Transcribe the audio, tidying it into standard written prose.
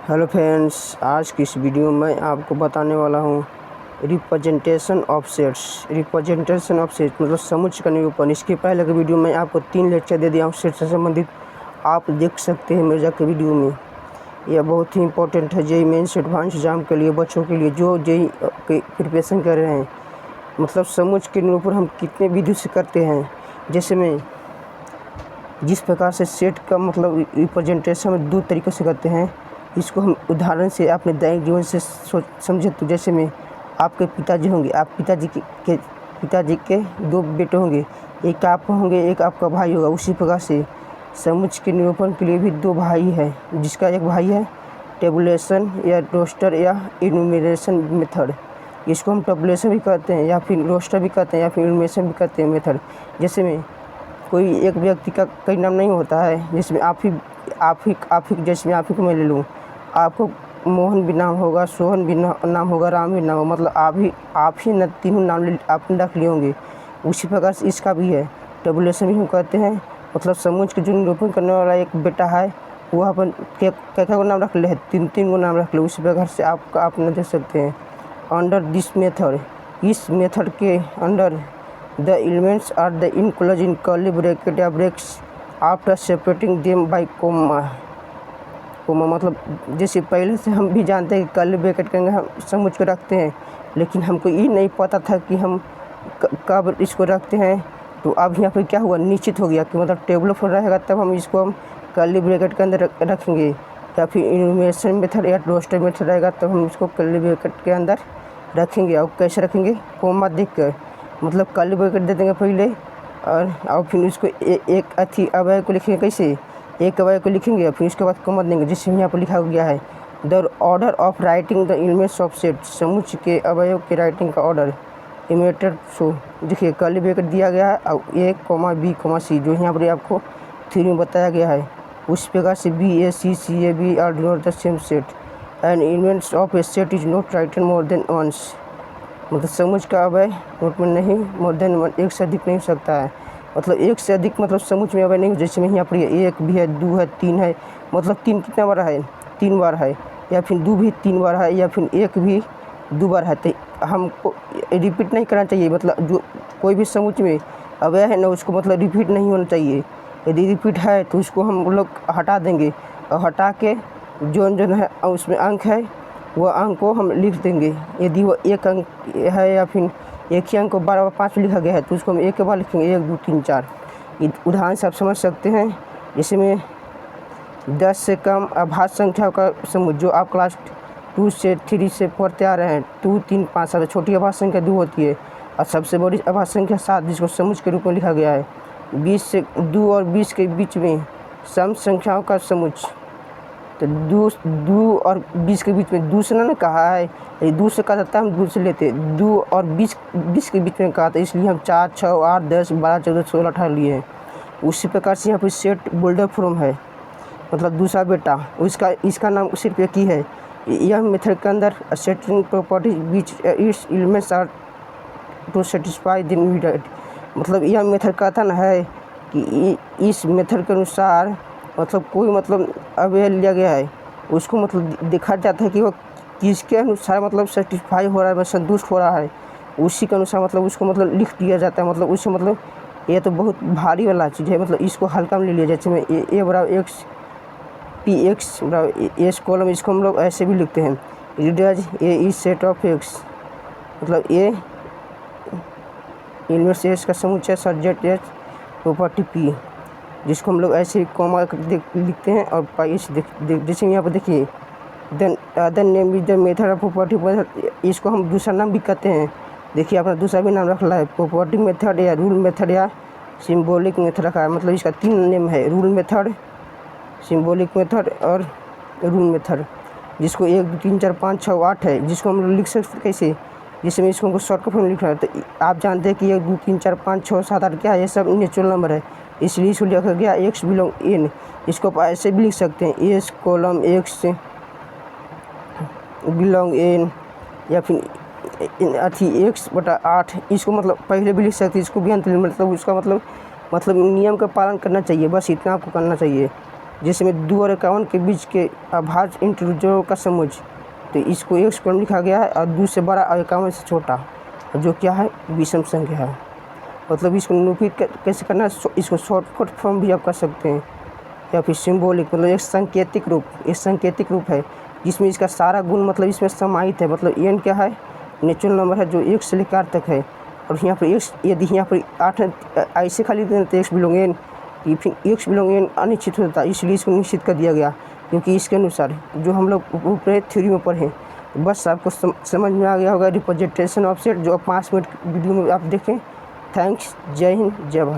Hello friends, आज की इस वीडियो में आपको बताने वाला हूँ representation of sets. Representation of sets मतलब समुच्चय का निरूपण। इसके पहले के वीडियो में आपको 3 लेक्चर दे दिया हूँ सेट से संबंधित, आप देख सकते हैं मिर्जा के वीडियो में। यह बहुत ही इंपॉर्टेंट है जेईई मेंस एडवांस एग्जाम के लिए, बच्चों के लिए जो जेईई की प्रिपरेशन कर रहे हैं। मतलब समुच्चय के निरूपण हम कितने विधि से करते हैं, जैसे में जिस प्रकार से सेट का मतलब रिप्रेजेंटेशन हम 2 तरीक़ों से करते हैं। इसको हम उदाहरण से अपने दैनिक जीवन से समझे तो जैसे में आपके पिताजी होंगे, आप पिताजी के 2 बेटे होंगे, एक आप होंगे, एक आपका भाई होगा। उसी प्रकार से समुच्चय के निरूपण के लिए भी 2 भाई है, जिसका एक भाई है टेबुलेशन या रोस्टर या इनुमरेशन मेथड। इसको हम टेबुलेशन भी कहते हैं या फिर रोस्टर भी कहते हैं या फिर इनुमरेशन भी कहते हैं मेथड। जैसे में कोई एक व्यक्ति का कई नाम नहीं होता है, जिसमें आप ही जैसे आप ही को मैं ले लूँ, आपको मोहन भी नाम होगा, सोहन भी नाम होगा, राम भी नाम होगा। मतलब आप ही न तीनों नाम आपने रख लिए होंगे। उसी प्रकार से इसका भी है, टेबुलेशन भी हम कहते हैं। मतलब समुच्चय के जो निरूपण करने वाला एक बेटा है, वो अपन क्या को नाम रख ले है, 3 को नाम रख ले। उसी प्रकार से आप न देख सकते हैं। अंडर दिस मेथड, इस मेथड के under the elements are the enclose in curly bracket या braces after separating them by comma. मतलब जैसे पहले से हम भी जानते हैं कि कर्ली ब्रैकेट के अंदर हम समुच्चय को रखते हैं, लेकिन हमको ये नहीं पता था कि हम कब इसको रखते हैं। तो अब यहाँ पर क्या हुआ, निश्चित हो गया कि मतलब टेबल पर रहेगा तब हम इसको कर्ली ब्रैकेट के अंदर रखेंगे, या फिर इनुमरेशन मेथड या रोस्टर मेथड रहेगा तब हम इसको कर्ली ब्रैकेट के अंदर रखेंगे। और कैसे रखेंगे, कोमा देख कर, मतलब कर्ली ब्रैकेट दे देंगे पहले और फिर उसको एक अवयव को लिखेंगे। कैसे, एक अवयव को लिखेंगे और फिर उसके बाद कोमा देंगे, जिससे यहाँ पर लिखा गया है the order of writing the elements of set. समुच्चय के अवयव के राइटिंग का ऑर्डर इमिटेड शो। देखिए कर्ली ब्रैकेट दिया गया है और A, B, C जो यहाँ पर आपको थ्योरी में बताया गया है। उस प्रकार से B, A, C, A, B are not the same set and elements of a set is not written more than once. मतलब समुच्चय का अवयव नोट में नहीं मोर देन वन, एक से अधिक नहीं हो सकता है। मतलब एक से अधिक मतलब समुच्चय में अवयव नहीं हो। जैसे में यहाँ पर 1 भी है, 2 है, 3 है। मतलब 3 कितना बार है, 3 बार है, या फिर 2 भी 3 बार है, या फिर 1 भी 2 बार है। तो हमको रिपीट नहीं करना चाहिए। मतलब जो कोई भी समुच्चय में अवयव है ना, उसको मतलब रिपीट नहीं होना चाहिए। यदि रिपीट है तो उसको हम लोग हटा देंगे, और हटा के जो है उसमें अंक है वह अंक को हम लिख देंगे। यदि वो 1 अंक है या फिर एक ही अंक को 12 बार 5 लिखा गया है तो उसको हम 1 के बाद लिखेंगे 1, 2, 3, 4। उदाहरण से आप समझ सकते हैं। जैसे में 10 से कम अभाज्य संख्या का समुच्चय, जो आप क्लास 2 से 3 से पढ़ते आ रहे हैं, 2, 3, 5 सबसे छोटी अभाज्य संख्या 2 होती है और सबसे बड़ी अभाज्य संख्या 7, जिसको समुच्चय के रूप में लिखा गया है। 2 और 20 के बीच में सम संख्याओं का समुच्चय। तो 2 और 20 के बीच में 2 से ना कहा है, 2 से कहा जाता है, हम 2 से लेते। 2 और 20 के बीच में कहा था, इसलिए हम 4, 6, 8, 10, 12, 14, 16, 18 लिए हैं। उसी प्रकार से यहाँ पर सेट बोल्डर फॉर्म है, मतलब दूसरा बेटा, इसका नाम सिर्फ एक ही है। यह मेथड के अंदर setting properties which its elements are to satisfy the needed. मतलब यह मेथड कहता ना है कि इस मेथड के अनुसार मतलब कोई मतलब अवयव लिया गया है, उसको मतलब देखा जाता है कि वो किसके अनुसार मतलब सेटिस्फाई हो रहा है, संतुष्ट हो रहा है, उसी के अनुसार मतलब उसको मतलब लिख दिया जाता है। मतलब उससे मतलब ये तो बहुत भारी वाला चीज़ है, मतलब इसको हल्का में ले लिया। जैसे में A बराबर X, P X बराबर S कॉलम, इसको हम लोग ऐसे भी लिखते हैं, read as A is set of X। मतलब A एलिमेंट्स S का समुच्चय सब्जेक्ट H प्रॉपर्टी P, जिसको हम लोग ऐसे कॉमा लिखते हैं और पाई से जैसे यहाँ पर देखिए then other name is the method of property method. इसको हम दूसरा नाम भी कहते हैं। देखिए अपना दूसरा भी नाम रखा है, प्रॉपर्टी मेथड या रूल मेथड या सिंबॉलिक मेथड रखा है। मतलब इसका 3 नेम है, रूल मेथड, सिंबॉलिक मेथड और रूल मेथड, जिसको 1, 2, 3, 4, 5, 6, 8 है, जिसको हम लोग लिख सकते कैसे, जिसमें इसको हमको शॉर्टकट में लिखना है। तो आप जानते हैं कि 1, 2, 3, 4, 5, 6, 7, 8 क्या है, ये सब नेचुरल नंबर है, इसलिए इसको लिखा गया X बिलोंग N। इसको आप ऐसे भी लिख सकते हैं, S column X belong N, या फिर X बटा 8। इसको मतलब पहले भी लिख सकते हैं, इसको भी अंत। मतलब उसका मतलब नियम का पालन करना चाहिए, बस इतना आपको करना चाहिए। जैसे में 2 और 51 के बीच के अभाज्य इंटीजरों का समुच्चय, तो इसको एक फॉर्म लिखा गया है और 2 से बड़ा और 51 से छोटा, जो क्या है विषम संख्या है। मतलब इसको निरूपित कैसे करना है, इसको शॉर्टकट फॉर्म भी आप कर सकते हैं या फिर सिंबॉलिक, मतलब एक सांकेतिक रूप है जिसमें इसका सारा गुण मतलब इसमें समाहित है। मतलब n क्या है, नेचुरल नंबर है जो 1 से लेकर 8 तक है, और यहाँ पर x, यदि यहाँ पर 8 ऐसे खाली देते तो x बिलोंग n, फिर x बिलोंग n अनिश्चित होता है, इसलिए इसको निश्चित कर दिया गया, क्योंकि इसके अनुसार जो हम लोग ऊपर थ्योरी में पढ़े। बस आपको समझ में आ गया होगा रिप्रेजेंटेशन ऑफ सेट, जो 5 मिनट वीडियो में आप देखें। थैंक्स, जय हिंद, जय भारत।